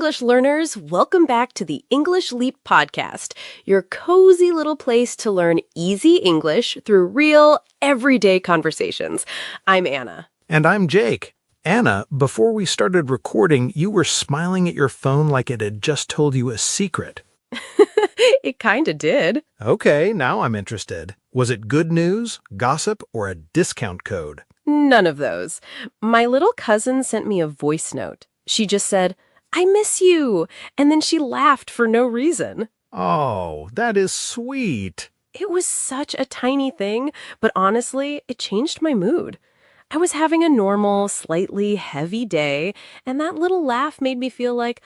English learners, welcome back to the English Leap podcast, your cozy little place to learn easy English through real, everyday conversations. I'm Anna. And I'm Jake. Anna, before we started recording, you were smiling at your phone like it had just told you a secret. It kinda did. Okay, now I'm interested. Was it good news, gossip, or a discount code? None of those. My little cousin sent me a voice note. She just said, "I miss you," and then she laughed for no reason. Oh, that is sweet. It was such a tiny thing, but honestly, it changed my mood. I was having a normal, slightly heavy day, and that little laugh made me feel like,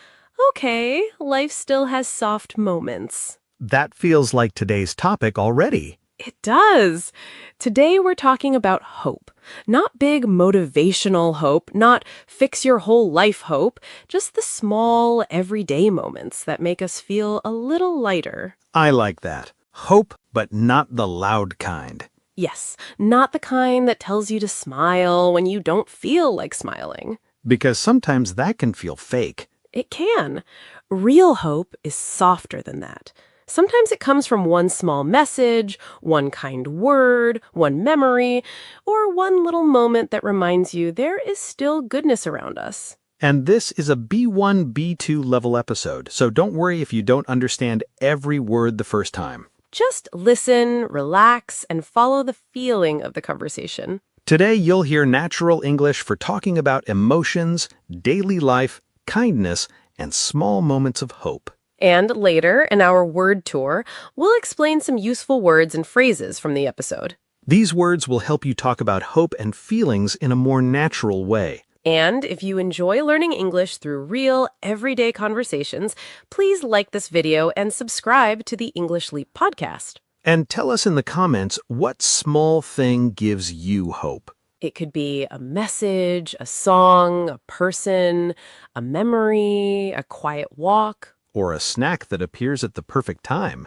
okay, life still has soft moments. That feels like today's topic already. It does. Today we're talking about hope. Not big motivational hope, not fix your whole life hope, just the small, everyday moments that make us feel a little lighter. I like that. Hope, but not the loud kind. Yes, not the kind that tells you to smile when you don't feel like smiling. Because sometimes that can feel fake. It can. Real hope is softer than that. Sometimes it comes from one small message, one kind word, one memory, or one little moment that reminds you there is still goodness around us. And this is a B1, B2 level episode, so don't worry if you don't understand every word the first time. Just listen, relax, and follow the feeling of the conversation. Today, you'll hear natural English for talking about emotions, daily life, kindness, and small moments of hope. And later, in our word tour, we'll explain some useful words and phrases from the episode. These words will help you talk about hope and feelings in a more natural way. And if you enjoy learning English through real, everyday conversations, please like this video and subscribe to the English Leap podcast. And tell us in the comments what small thing gives you hope. It could be a message, a song, a person, a memory, a quiet walk. Or a snack that appears at the perfect time.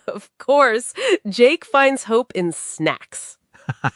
Of course, Jake finds hope in snacks.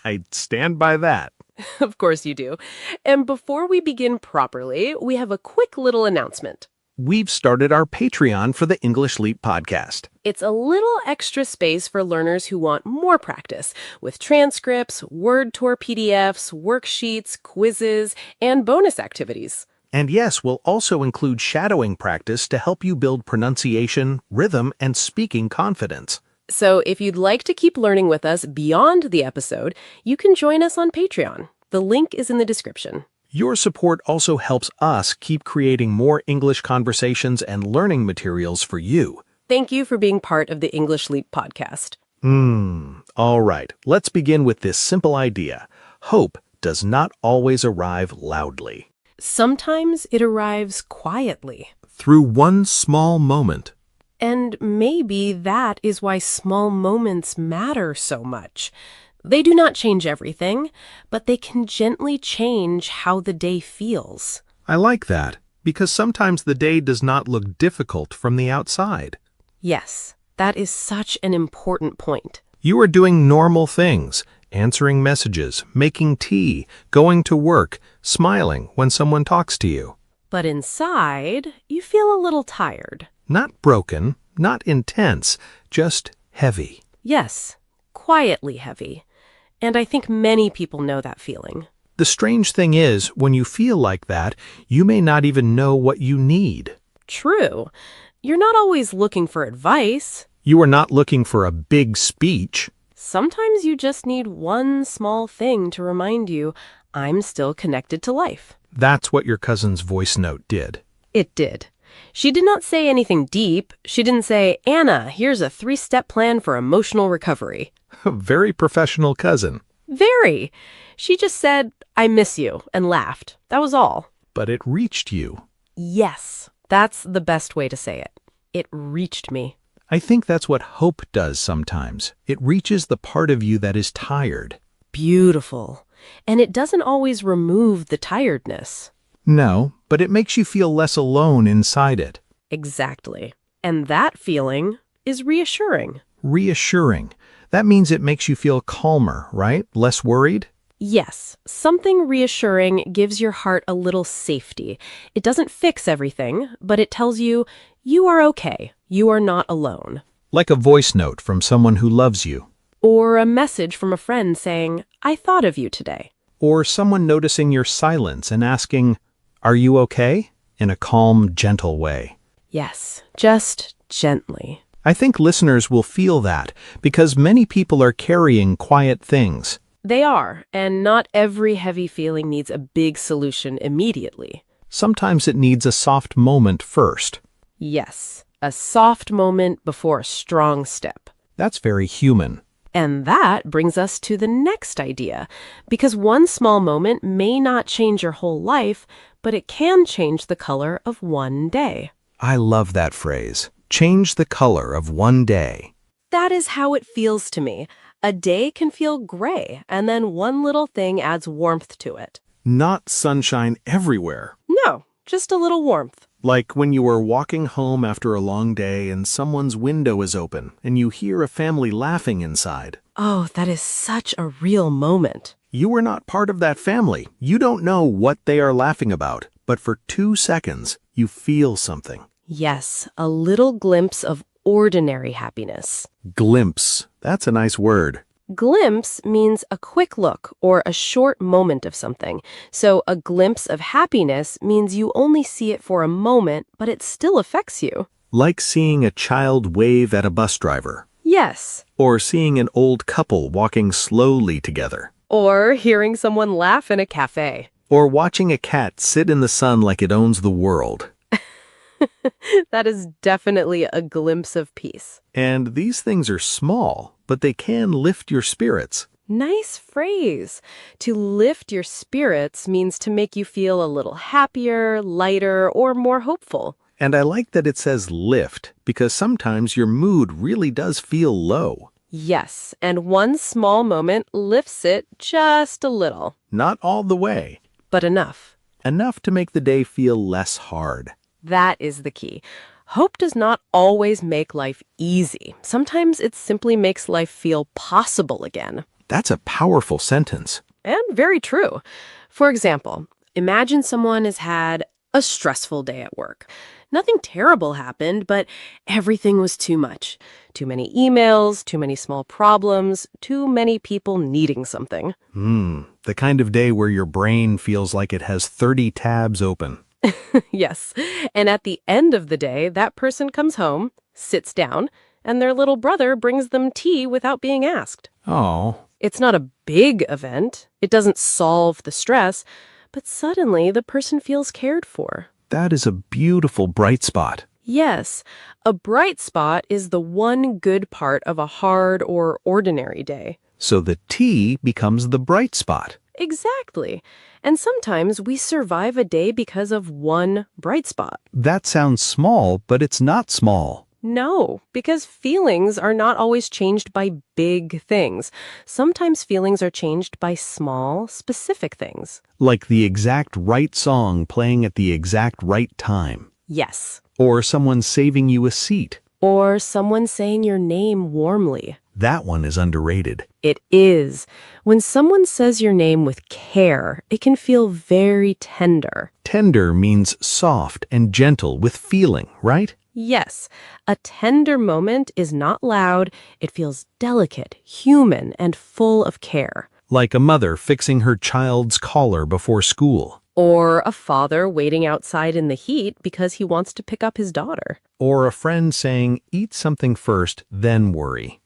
I stand by that. Of course you do. And before we begin properly, we have a quick little announcement. We've started our Patreon for the English Leap podcast. It's a little extra space for learners who want more practice with transcripts, word tour PDFs, worksheets, quizzes, and bonus activities. And yes, we'll also include shadowing practice to help you build pronunciation, rhythm, and speaking confidence. So if you'd like to keep learning with us beyond the episode, you can join us on Patreon. The link is in the description. Your support also helps us keep creating more English conversations and learning materials for you. Thank you for being part of the English Leap podcast. All right, let's begin with this simple idea. Hope does not always arrive loudly. Sometimes it arrives quietly. Through one small moment. And maybe that is why small moments matter so much. They do not change everything, but they can gently change how the day feels. I like that, because sometimes the day does not look difficult from the outside. Yes, that is such an important point. You are doing normal things. Answering messages, making tea, going to work, smiling when someone talks to you. But inside, you feel a little tired. Not broken, not intense, just heavy. Yes, quietly heavy. And I think many people know that feeling. The strange thing is, when you feel like that, you may not even know what you need. True. You're not always looking for advice. You are not looking for a big speech. Sometimes you just need one small thing to remind you, I'm still connected to life. That's what your cousin's voice note did. It did. She did not say anything deep. She didn't say, Anna, here's a 3-step plan for emotional recovery. A very professional cousin. Very. She just said, I miss you, and laughed. That was all. But it reached you. Yes, that's the best way to say it. It reached me. I think that's what hope does sometimes. It reaches the part of you that is tired. Beautiful. And it doesn't always remove the tiredness. No, but it makes you feel less alone inside it. Exactly. And that feeling is reassuring. Reassuring. That means it makes you feel calmer, right? Less worried? Yes, something reassuring gives your heart a little safety. It doesn't fix everything, but it tells you, you are okay. You are not alone. Like a voice note from someone who loves you, Or a message from a friend saying, I thought of you today. or someone noticing your silence and asking, "Are you okay?" in a calm, gentle way. Yes, just gently. I think listeners will feel that because many people are carrying quiet things. They are, and not every heavy feeling needs a big solution immediately. Sometimes it needs a soft moment first. Yes, a soft moment before a strong step. That's very human. And that brings us to the next idea, because one small moment may not change your whole life, but it can change the color of one day. I love that phrase. Change the color of one day. That is how it feels to me. A day can feel gray, and then one little thing adds warmth to it. Not sunshine everywhere. No, just a little warmth. Like when you are walking home after a long day and someone's window is open and you hear a family laughing inside. Oh, that is such a real moment. You are not part of that family. You don't know what they are laughing about, but for 2 seconds, you feel something. Yes, a little glimpse of ordinary happiness. Glimpse. That's a nice word. Glimpse means a quick look or a short moment of something. So a glimpse of happiness means you only see it for a moment, but it still affects you. Like seeing a child wave at a bus driver. Yes. Or seeing an old couple walking slowly together. Or hearing someone laugh in a cafe. Or watching a cat sit in the sun like it owns the world. That is definitely a glimpse of peace. And these things are small, but they can lift your spirits. Nice phrase. To lift your spirits means to make you feel a little happier, lighter, or more hopeful. And I like that it says lift, because sometimes your mood really does feel low. Yes, and one small moment lifts it just a little. Not all the way. But enough. Enough to make the day feel less hard. That is the key. Hope does not always make life easy. Sometimes it simply makes life feel possible again. That's a powerful sentence. And very true. For example, imagine someone has had a stressful day at work. Nothing terrible happened, but everything was too much. Too many emails, too many small problems, too many people needing something. The kind of day where your brain feels like it has 30 tabs open. Yes. And at the end of the day, that person comes home, sits down, and their little brother brings them tea without being asked. Oh, It's not a big event. It doesn't solve the stress, but suddenly the person feels cared for. that is a beautiful bright spot. Yes, a bright spot is the one good part of a hard or ordinary day. So the tea becomes the bright spot. Exactly. And sometimes we survive a day because of one bright spot. That sounds small, but it's not small. No, because feelings are not always changed by big things. Sometimes feelings are changed by small, specific things. Like the exact right song playing at the exact right time. Yes. Or someone saving you a seat. Or someone saying your name warmly. That one is underrated. It is. When someone says your name with care, it can feel very tender. Tender means soft and gentle with feeling, right? Yes, a tender moment is not loud. It feels delicate, human, and full of care. Like a mother fixing her child's collar before school. Or a father waiting outside in the heat because he wants to pick up his daughter. Or a friend saying, eat something first, then worry.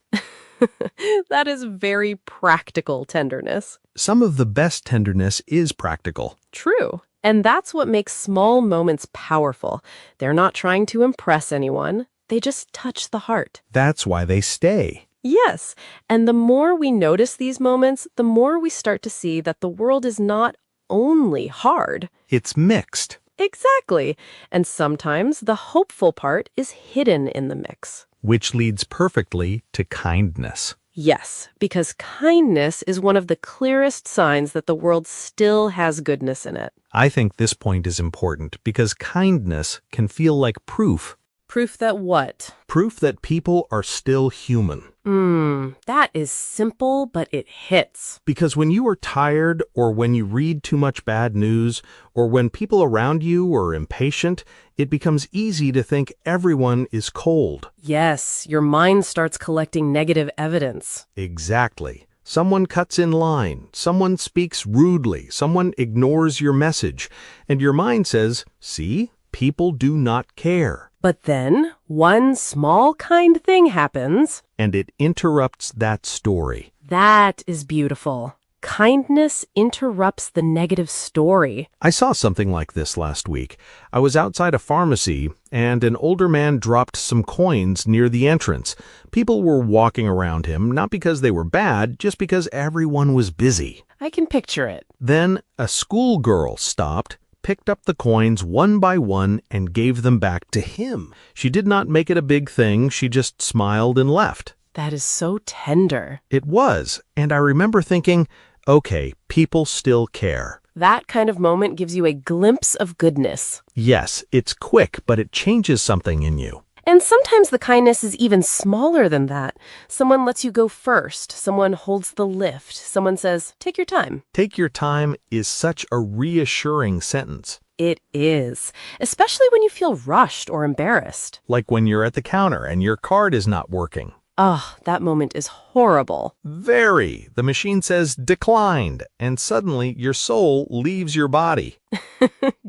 That is very practical tenderness. Some of the best tenderness is practical. True. And that's what makes small moments powerful. They're not trying to impress anyone. They just touch the heart. That's why they stay. Yes. And the more we notice these moments, the more we start to see that the world is not only hard. It's mixed. Exactly. And sometimes the hopeful part is hidden in the mix. Which leads perfectly to kindness. Yes, because kindness is one of the clearest signs that the world still has goodness in it. I think this point is important because kindness can feel like proof. Proof that what? Proof that people are still human. That is simple, but it hits. Because when you are tired, or when you read too much bad news, or when people around you are impatient, it becomes easy to think everyone is cold. Yes, your mind starts collecting negative evidence. Exactly. Someone cuts in line, someone speaks rudely, someone ignores your message, and your mind says, "See, people do not care." But then, one small kind thing happens. And it interrupts that story. That is beautiful. Kindness interrupts the negative story. I saw something like this last week. I was outside a pharmacy, and an older man dropped some coins near the entrance. People were walking around him, not because they were bad, just because everyone was busy. I can picture it. Then a schoolgirl stopped, picked up the coins one by one, and gave them back to him. She did not make it a big thing, she just smiled and left. That is so tender. It was, and I remember thinking, okay, people still care. That kind of moment gives you a glimpse of goodness. Yes, it's quick, but it changes something in you. And sometimes the kindness is even smaller than that. Someone lets you go first. Someone holds the lift. Someone says, "Take your time." Take your time is such a reassuring sentence. It is, especially when you feel rushed or embarrassed. Like when you're at the counter and your card is not working. Oh, that moment is horrible. Very. The machine says declined, and suddenly your soul leaves your body.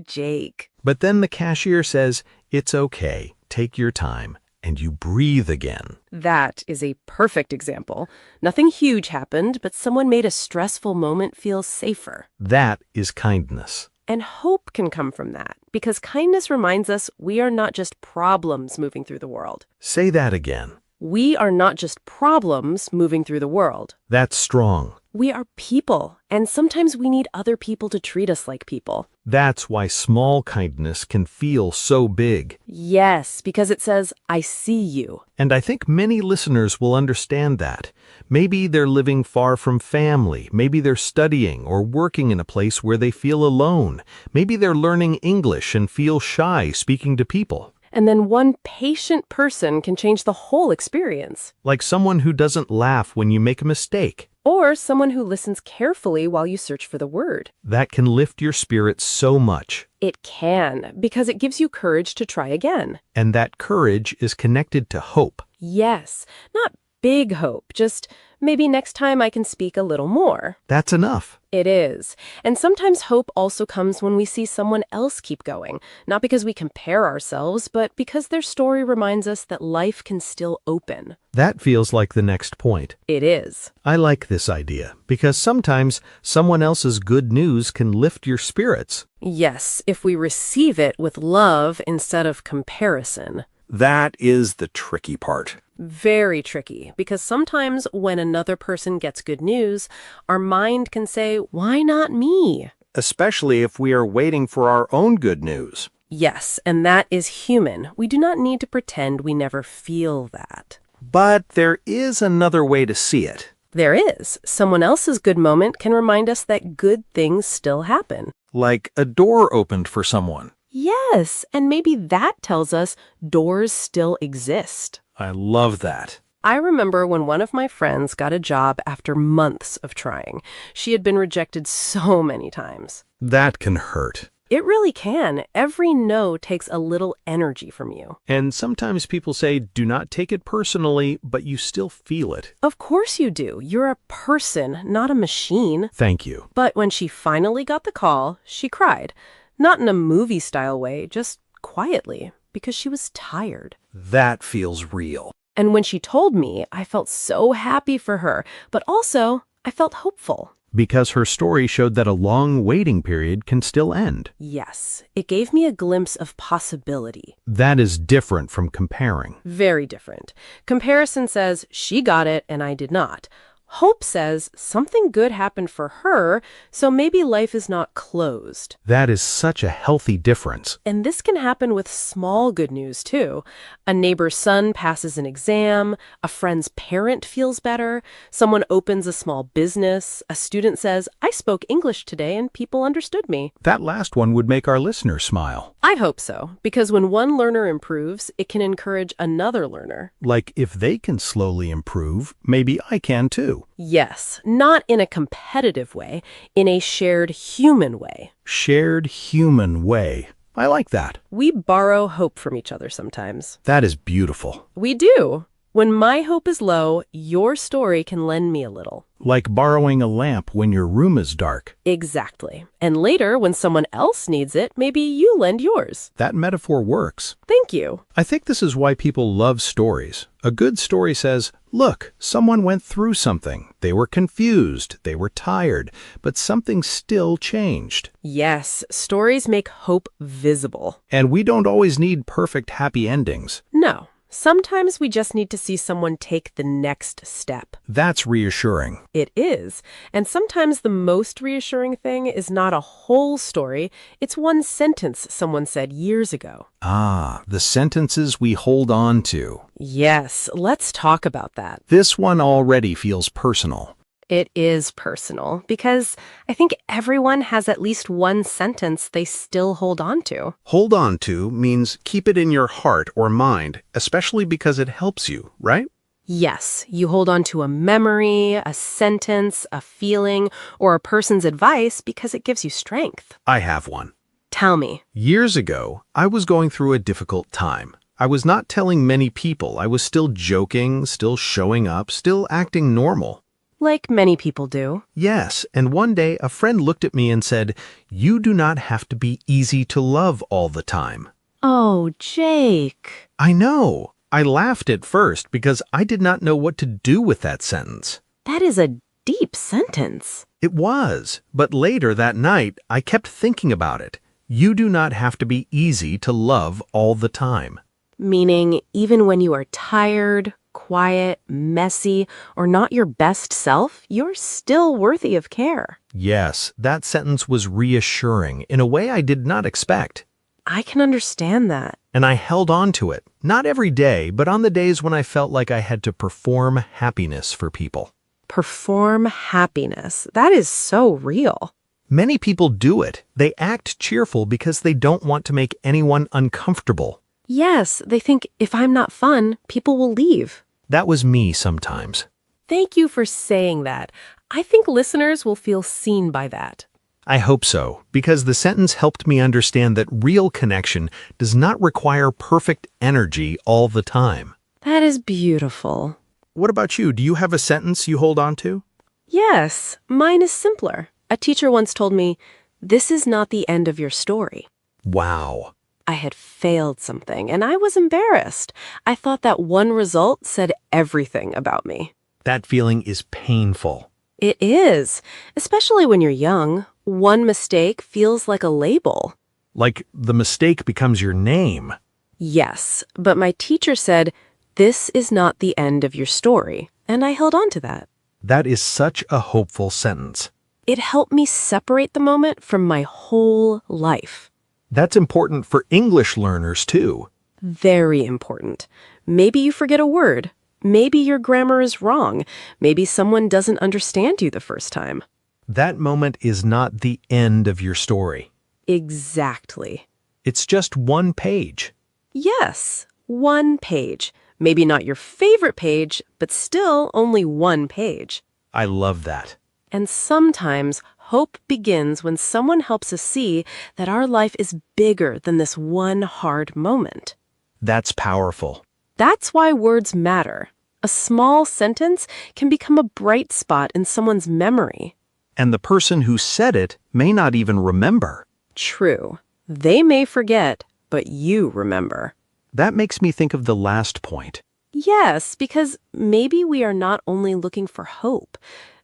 Jake. But then the cashier says, "It's okay. Take your time," and you breathe again. That is a perfect example. Nothing huge happened, but someone made a stressful moment feel safer. That is kindness. And hope can come from that, because kindness reminds us we are not just problems moving through the world. Say that again. We are not just problems moving through the world. That's strong. We are people, and sometimes we need other people to treat us like people. That's why small kindness can feel so big. Yes, because it says, "I see you." And I think many listeners will understand that. Maybe they're living far from family. Maybe they're studying or working in a place where they feel alone. Maybe they're learning English and feel shy speaking to people. And then one patient person can change the whole experience. Like someone who doesn't laugh when you make a mistake. Or someone who listens carefully while you search for the word. That can lift your spirits so much. It can, because it gives you courage to try again. And that courage is connected to hope. Yes, not big hope, just maybe next time I can speak a little more. That's enough. It is. And sometimes hope also comes when we see someone else keep going, not because we compare ourselves, but because their story reminds us that life can still open. That feels like the next point. It is. I like this idea, because sometimes someone else's good news can lift your spirits. Yes, if we receive it with love instead of comparison. That is the tricky part. Very tricky, because sometimes when another person gets good news, our mind can say, "Why not me?" Especially if we are waiting for our own good news. Yes, and that is human. We do not need to pretend we never feel that. But there is another way to see it. There is. Someone else's good moment can remind us that good things still happen. Like a door opened for someone. Yes, and maybe that tells us doors still exist. I love that. I remember when one of my friends got a job after months of trying. She had been rejected so many times. That can hurt. It really can. Every no takes a little energy from you. And sometimes people say, do not take it personally, but you still feel it. Of course you do. You're a person, not a machine. Thank you. But when she finally got the call, she cried. Not in a movie-style way, just quietly, because she was tired. That feels real. And when she told me, I felt so happy for her, but also I felt hopeful. Because her story showed that a long waiting period can still end. Yes, it gave me a glimpse of possibility. That is different from comparing. Very different. Comparison says, she got it and I did not. Hope says something good happened for her, so maybe life is not closed. That is such a healthy difference. And this can happen with small good news, too. A neighbor's son passes an exam, a friend's parent feels better, someone opens a small business, a student says, I spoke English today and people understood me. That last one would make our listeners smile. I hope so, because when one learner improves, it can encourage another learner. Like if they can slowly improve, maybe I can too. Yes, not in a competitive way, in a shared human way. Shared human way. I like that. We borrow hope from each other sometimes. That is beautiful. We do. When my hope is low, your story can lend me a little. Like borrowing a lamp when your room is dark. Exactly. And later, when someone else needs it, maybe you lend yours. That metaphor works. Thank you. I think this is why people love stories. A good story says, look, someone went through something. They were confused. They were tired. But something still changed. Yes, stories make hope visible. And we don't always need perfect happy endings. No. Sometimes we just need to see someone take the next step. That's reassuring. It is. And sometimes the most reassuring thing is not a whole story. It's one sentence someone said years ago. Ah, the sentences we hold on to. Yes, let's talk about that. This one already feels personal. It is personal because I think everyone has at least one sentence they still hold on to. Hold on to means keep it in your heart or mind, especially because it helps you, right? Yes, you hold on to a memory, a sentence, a feeling, or a person's advice because it gives you strength. I have one. Tell me. Years ago, I was going through a difficult time. I was not telling many people. I was still joking, still showing up, still acting normal. Like many people do. Yes, and one day a friend looked at me and said, "You do not have to be easy to love all the time." Oh, Jake. I know. I laughed at first because I did not know what to do with that sentence. That is a deep sentence. It was, but later that night I kept thinking about it. You do not have to be easy to love all the time. Meaning, even when you are tired, quiet, messy, or not your best self, you're still worthy of care. Yes, that sentence was reassuring in a way I did not expect. I can understand that. And I held on to it, not every day, but on the days when I felt like I had to perform happiness for people. Perform happiness. That is so real. Many people do it. They act cheerful because they don't want to make anyone uncomfortable. Yes, they think if I'm not fun, people will leave. That was me sometimes. Thank you for saying that. I think listeners will feel seen by that. I hope so, because the sentence helped me understand that real connection does not require perfect energy all the time. That is beautiful. What about you? Do you have a sentence you hold on to? Yes, mine is simpler. A teacher once told me, "This is not the end of your story." Wow. I had failed something, and I was embarrassed. I thought that one result said everything about me. That feeling is painful. It is, especially when you're young. One mistake feels like a label. Like the mistake becomes your name. Yes, but my teacher said, "This is not the end of your story," and I held on to that. That is such a hopeful sentence. It helped me separate the moment from my whole life. That's important for English learners, too. Very important. Maybe you forget a word. Maybe your grammar is wrong. Maybe someone doesn't understand you the first time. That moment is not the end of your story. Exactly. It's just one page. Yes, one page. Maybe not your favorite page, but still only one page. I love that. And sometimes hope begins when someone helps us see that our life is bigger than this one hard moment. That's powerful. That's why words matter. A small sentence can become a bright spot in someone's memory. And the person who said it may not even remember. True. They may forget, but you remember. That makes me think of the last point. Yes, because maybe we are not only looking for hope.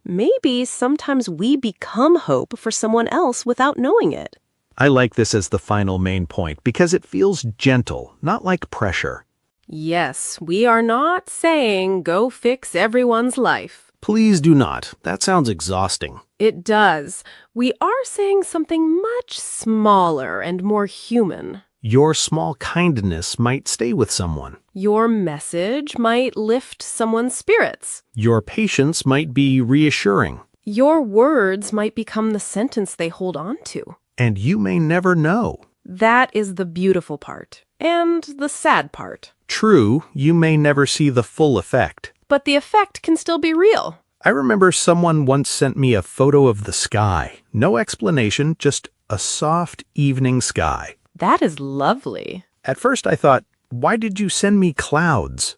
Maybe sometimes we become hope for someone else without knowing it. I like this as the final main point because it feels gentle, not like pressure. Yes, we are not saying go fix everyone's life. Please do not. That sounds exhausting. It does. We are saying something much smaller and more human. Your small kindness might stay with someone. Your message might lift someone's spirits. Your patience might be reassuring. Your words might become the sentence they hold on to. And you may never know. That is the beautiful part and the sad part. True, you may never see the full effect. But the effect can still be real. I remember someone once sent me a photo of the sky. No explanation, just a soft evening sky. That is lovely. At first I thought, why did you send me clouds?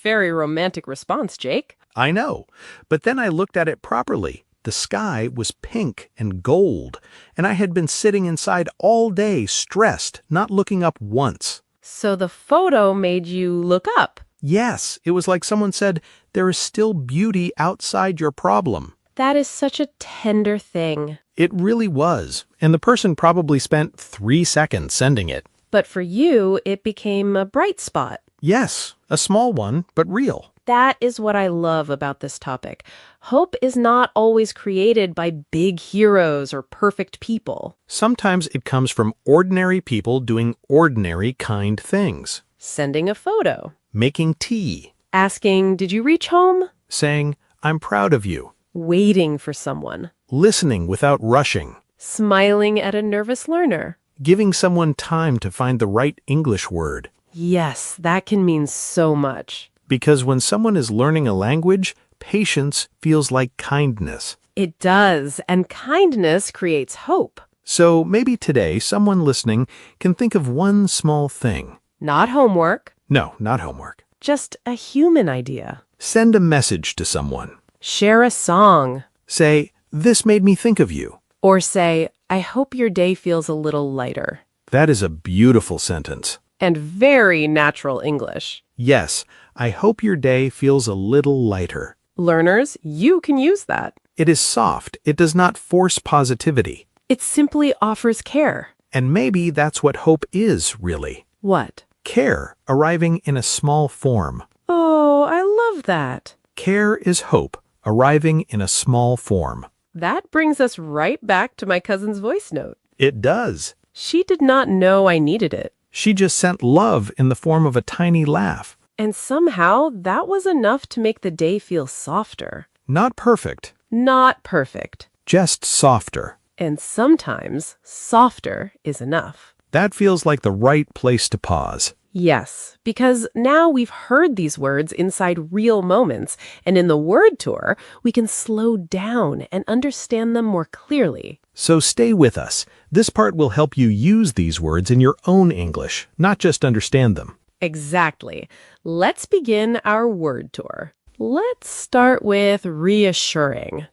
Very romantic response, Jake. I know, but then I looked at it properly. The sky was pink and gold, and I had been sitting inside all day, stressed, not looking up once. So the photo made you look up. Yes, it was like someone said, there is still beauty outside your problem. That is such a tender thing. It really was, and the person probably spent 3 seconds sending it. But for you, it became a bright spot. Yes, a small one, but real. That is what I love about this topic. Hope is not always created by big heroes or perfect people. Sometimes it comes from ordinary people doing ordinary kind things. Sending a photo. Making tea. Asking, did you reach home? Saying, I'm proud of you. Waiting for someone. Listening without rushing. Smiling at a nervous learner. Giving someone time to find the right English word. Yes, that can mean so much. Because when someone is learning a language, patience feels like kindness. It does, and kindness creates hope. So maybe today someone listening can think of one small thing. Not homework. No, not homework. Just a human idea. Send a message to someone. Share a song. Say, this made me think of you. Or say, I hope your day feels a little lighter. That is a beautiful sentence. And very natural English. Yes, I hope your day feels a little lighter. Learners, you can use that. It is soft. It does not force positivity. It simply offers care. And maybe that's what hope is, really. What? Care, arriving in a small form. Oh, I love that. Care is hope, arriving in a small form. That brings us right back to my cousin's voice note. It does. She did not know I needed it. She just sent love in the form of a tiny laugh. And somehow that was enough to make the day feel softer. Not perfect. Not perfect. Just softer. And sometimes softer is enough. That feels like the right place to pause. Yes, because now we've heard these words inside real moments, and in the word tour, we can slow down and understand them more clearly. So stay with us. This part will help you use these words in your own English, not just understand them. Exactly. Let's begin our word tour. Let's start with reassuring.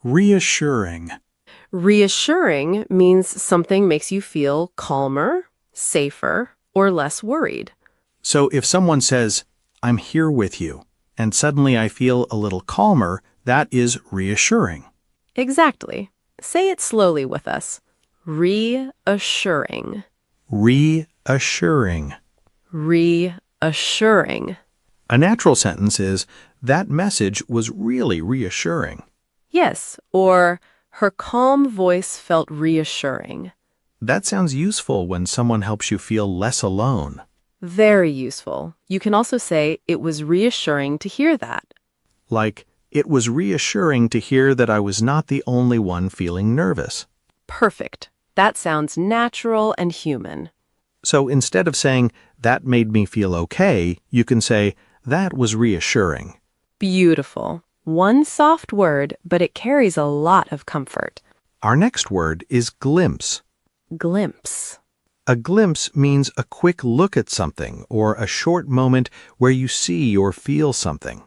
Reassuring. Reassuring means something makes you feel calmer, safer, or less worried. So if someone says, I'm here with you, and suddenly I feel a little calmer, that is reassuring. Exactly. Say it slowly with us. Reassuring. Reassuring. Reassuring. A natural sentence is, that message was really reassuring. Yes, or her calm voice felt reassuring. That sounds useful when someone helps you feel less alone. Very useful. You can also say, it was reassuring to hear that. Like, it was reassuring to hear that I was not the only one feeling nervous. Perfect. That sounds natural and human. So instead of saying, that made me feel okay, you can say, that was reassuring. Beautiful. One soft word, but it carries a lot of comfort. Our next word is glimpse. Glimpse. A glimpse means a quick look at something or a short moment where you see or feel something.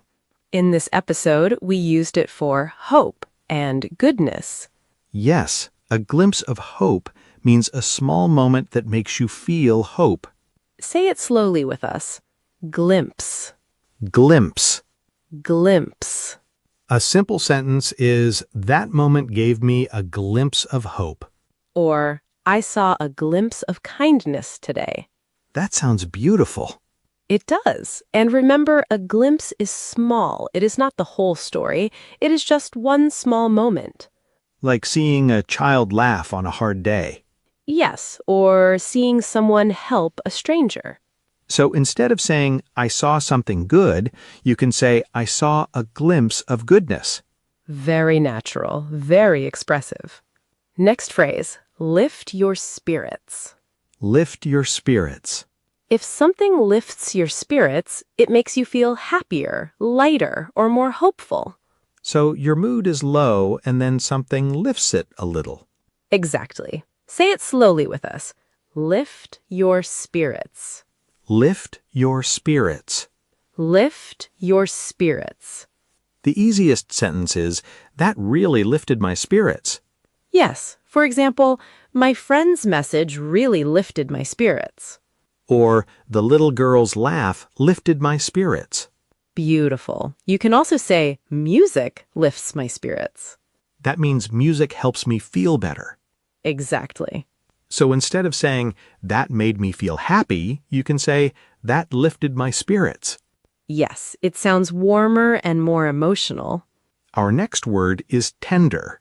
In this episode, we used it for hope and goodness. Yes, a glimpse of hope means a small moment that makes you feel hope. Say it slowly with us. Glimpse. Glimpse. Glimpse. A simple sentence is, that moment gave me a glimpse of hope. Or, I saw a glimpse of kindness today. That sounds beautiful. It does. And remember, a glimpse is small. It is not the whole story. It is just one small moment. Like seeing a child laugh on a hard day. Yes, or seeing someone help a stranger. So instead of saying, I saw something good, you can say, I saw a glimpse of goodness. Very natural, very expressive. Next phrase, lift your spirits. Lift your spirits. If something lifts your spirits, it makes you feel happier, lighter, or more hopeful. So your mood is low and then something lifts it a little. Exactly. Say it slowly with us. Lift your spirits. Lift your spirits. Lift your spirits. The easiest sentence is, that really lifted my spirits. Yes, for example, my friend's message really lifted my spirits. Or, the little girl's laugh lifted my spirits. Beautiful. You can also say, music lifts my spirits. That means music helps me feel better. Exactly. So instead of saying, that made me feel happy, you can say, that lifted my spirits. Yes, it sounds warmer and more emotional. Our next word is tender.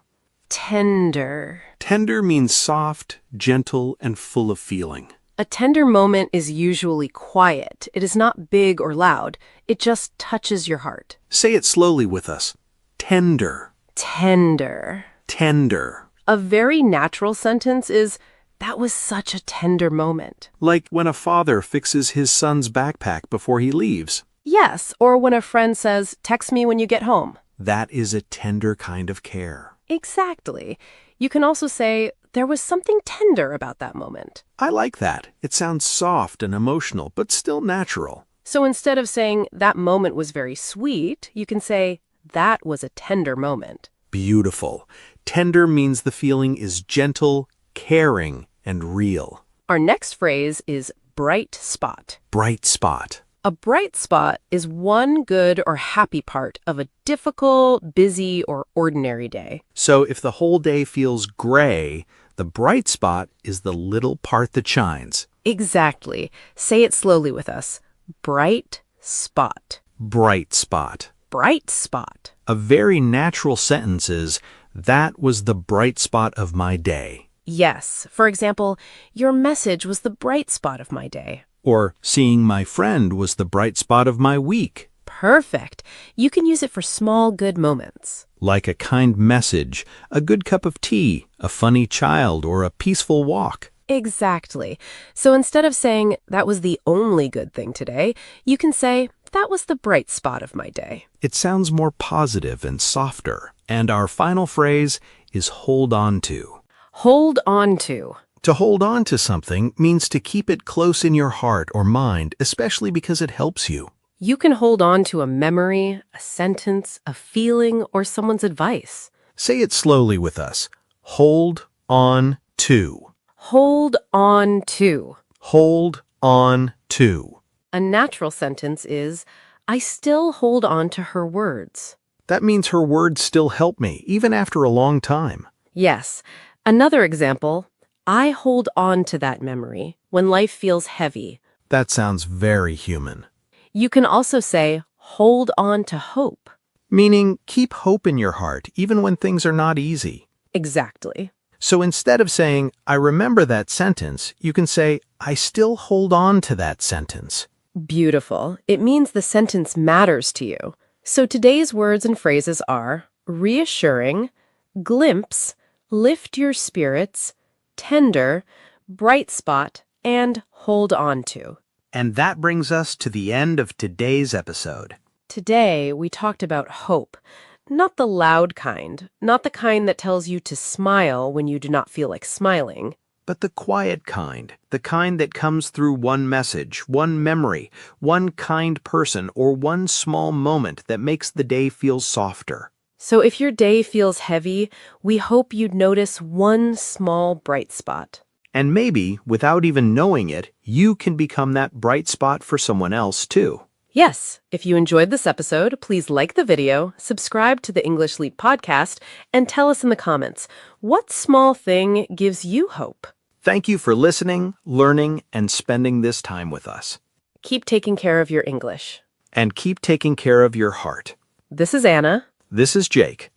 Tender. Tender means soft, gentle, and full of feeling. A tender moment is usually quiet. It is not big or loud. It just touches your heart. Say it slowly with us. Tender. Tender. Tender. A very natural sentence is, that was such a tender moment. Like when a father fixes his son's backpack before he leaves. Yes, or when a friend says, text me when you get home. That is a tender kind of care. Exactly. You can also say, there was something tender about that moment. I like that. It sounds soft and emotional, but still natural. So instead of saying, that moment was very sweet, you can say, that was a tender moment. Beautiful. Tender means the feeling is gentle, caring, and real. Our next phrase is bright spot. Bright spot. A bright spot is one good or happy part of a difficult, busy, or ordinary day. So if the whole day feels gray, the bright spot is the little part that shines. Exactly. Say it slowly with us. Bright spot. Bright spot. Bright spot. A very natural sentence is, that was the bright spot of my day. Yes. For example, your message was the bright spot of my day. Or, seeing my friend was the bright spot of my week. Perfect. You can use it for small, good moments. Like a kind message, a good cup of tea, a funny child, or a peaceful walk. Exactly. So instead of saying, that was the only good thing today, you can say, that was the bright spot of my day. It sounds more positive and softer. And our final phrase is hold on to. Hold on to. To hold on to something means to keep it close in your heart or mind, especially because it helps you. You can hold on to a memory, a sentence, a feeling, or someone's advice. Say it slowly with us. Hold on to. Hold on to. Hold on to. A natural sentence is, I still hold on to her words. That means her words still help me, even after a long time. Yes. Another example, I hold on to that memory when life feels heavy. That sounds very human. You can also say, hold on to hope. Meaning, keep hope in your heart, even when things are not easy. Exactly. So instead of saying, I remember that sentence, you can say, I still hold on to that sentence. Beautiful. It means the sentence matters to you. So today's words and phrases are reassuring, glimpse, lift your spirits, tender, bright spot, and hold on to. And that brings us to the end of today's episode. Today, we talked about hope. Not the loud kind, not the kind that tells you to smile when you do not feel like smiling. But the quiet kind, the kind that comes through one message, one memory, one kind person, or one small moment that makes the day feel softer. So if your day feels heavy, we hope you'd notice one small bright spot. And maybe, without even knowing it, you can become that bright spot for someone else, too. Yes, if you enjoyed this episode, please like the video, subscribe to the English Leap podcast, and tell us in the comments, what small thing gives you hope? Thank you for listening, learning, and spending this time with us. Keep taking care of your English. And keep taking care of your heart. This is Anna. This is Jake.